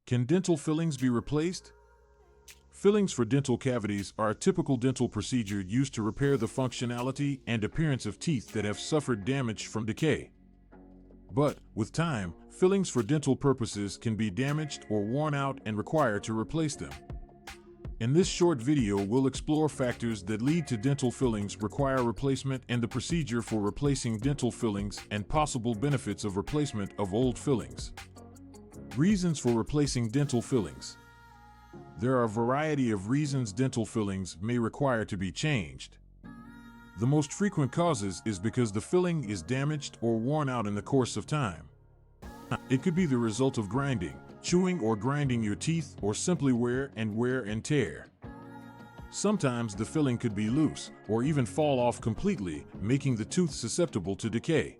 Can dental fillings be replaced? Fillings for dental cavities are a typical dental procedure used to repair the functionality and appearance of teeth that have suffered damage from decay. But, with time, fillings for dental purposes can be damaged or worn out and require to replace them. In this short video, we'll explore factors that lead to dental fillings require replacement and the procedure for replacing dental fillings and possible benefits of replacement of old fillings. Reasons for replacing dental fillings. There are a variety of reasons dental fillings may require to be changed. The most frequent causes is because the filling is damaged or worn out in the course of time. It could be the result of grinding, chewing or grinding your teeth, or simply wear and tear. Sometimes the filling could be loose or even fall off completely, making the tooth susceptible to decay.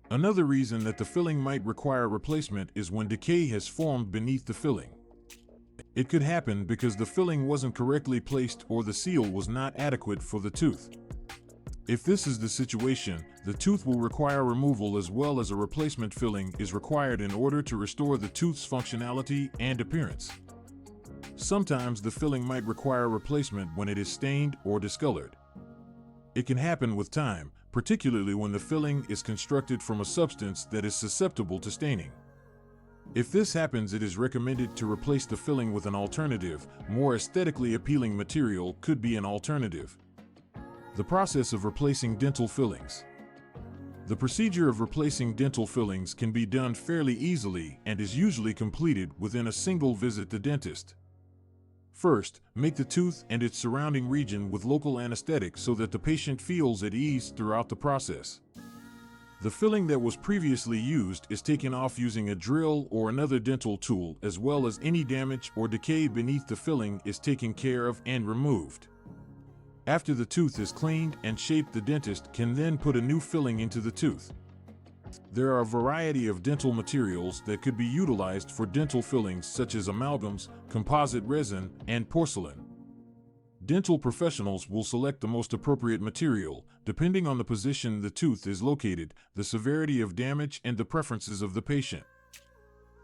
Another reason that the filling might require replacement is when decay has formed beneath the filling. It could happen because the filling wasn't correctly placed or the seal was not adequate for the tooth. If this is the situation, the tooth will require removal as well as a replacement filling is required in order to restore the tooth's functionality and appearance. Sometimes the filling might require replacement when it is stained or discolored. It can happen with time, particularly when the filling is constructed from a substance that is susceptible to staining. If this happens, it is recommended to replace the filling with an alternative, more aesthetically appealing material could be an alternative. The process of replacing dental fillings. The procedure of replacing dental fillings can be done fairly easily and is usually completed within a single visit to the dentist. First, make the tooth and its surrounding region with local anesthetic so that the patient feels at ease throughout the process. The filling that was previously used is taken off using a drill or another dental tool, as well as any damage or decay beneath the filling is taken care of and removed. After the tooth is cleaned and shaped, the dentist can then put a new filling into the tooth. There are a variety of dental materials that could be utilized for dental fillings, such as amalgams, composite resin, and porcelain. Dental professionals will select the most appropriate material, depending on the position the tooth is located, the severity of damage, and the preferences of the patient.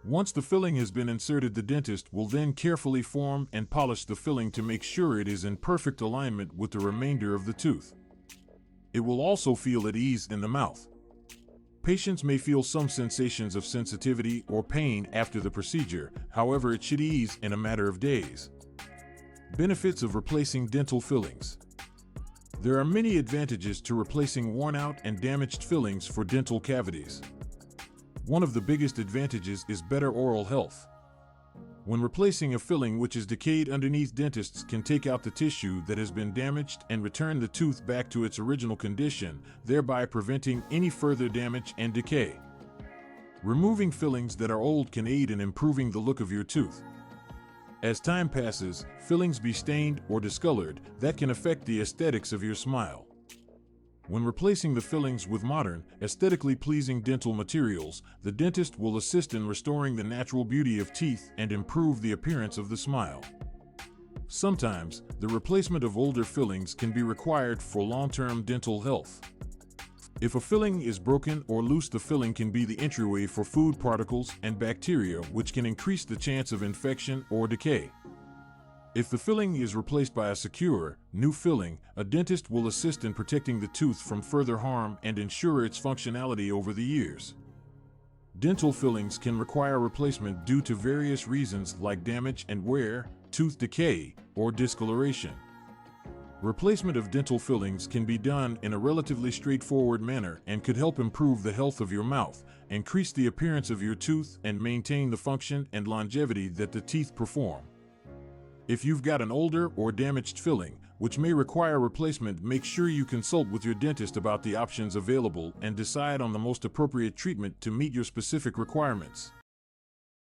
Once the filling has been inserted, the dentist will then carefully form and polish the filling to make sure it is in perfect alignment with the remainder of the tooth. It will also feel at ease in the mouth. Patients may feel some sensations of sensitivity or pain after the procedure, however, it should ease in a matter of days. Benefits of replacing dental fillings. There are many advantages to replacing worn out and damaged fillings for dental cavities. One of the biggest advantages is better oral health. When replacing a filling which is decayed underneath, dentists can take out the tissue that has been damaged and return the tooth back to its original condition, thereby preventing any further damage and decay. Removing fillings that are old can aid in improving the look of your tooth. As time passes, fillings be stained or discolored, that can affect the aesthetics of your smile. When replacing the fillings with modern, aesthetically pleasing dental materials, the dentist will assist in restoring the natural beauty of teeth and improve the appearance of the smile. Sometimes, the replacement of older fillings can be required for long-term dental health. If a filling is broken or loose, the filling can be the entryway for food particles and bacteria, which can increase the chance of infection or decay. If the filling is replaced by a secure, new filling, a dentist will assist in protecting the tooth from further harm and ensure its functionality over the years. Dental fillings can require replacement due to various reasons like damage and wear, tooth decay, or discoloration. Replacement of dental fillings can be done in a relatively straightforward manner and could help improve the health of your mouth, increase the appearance of your tooth, and maintain the function and longevity that the teeth perform. If you've got an older or damaged filling, which may require replacement, make sure you consult with your dentist about the options available and decide on the most appropriate treatment to meet your specific requirements.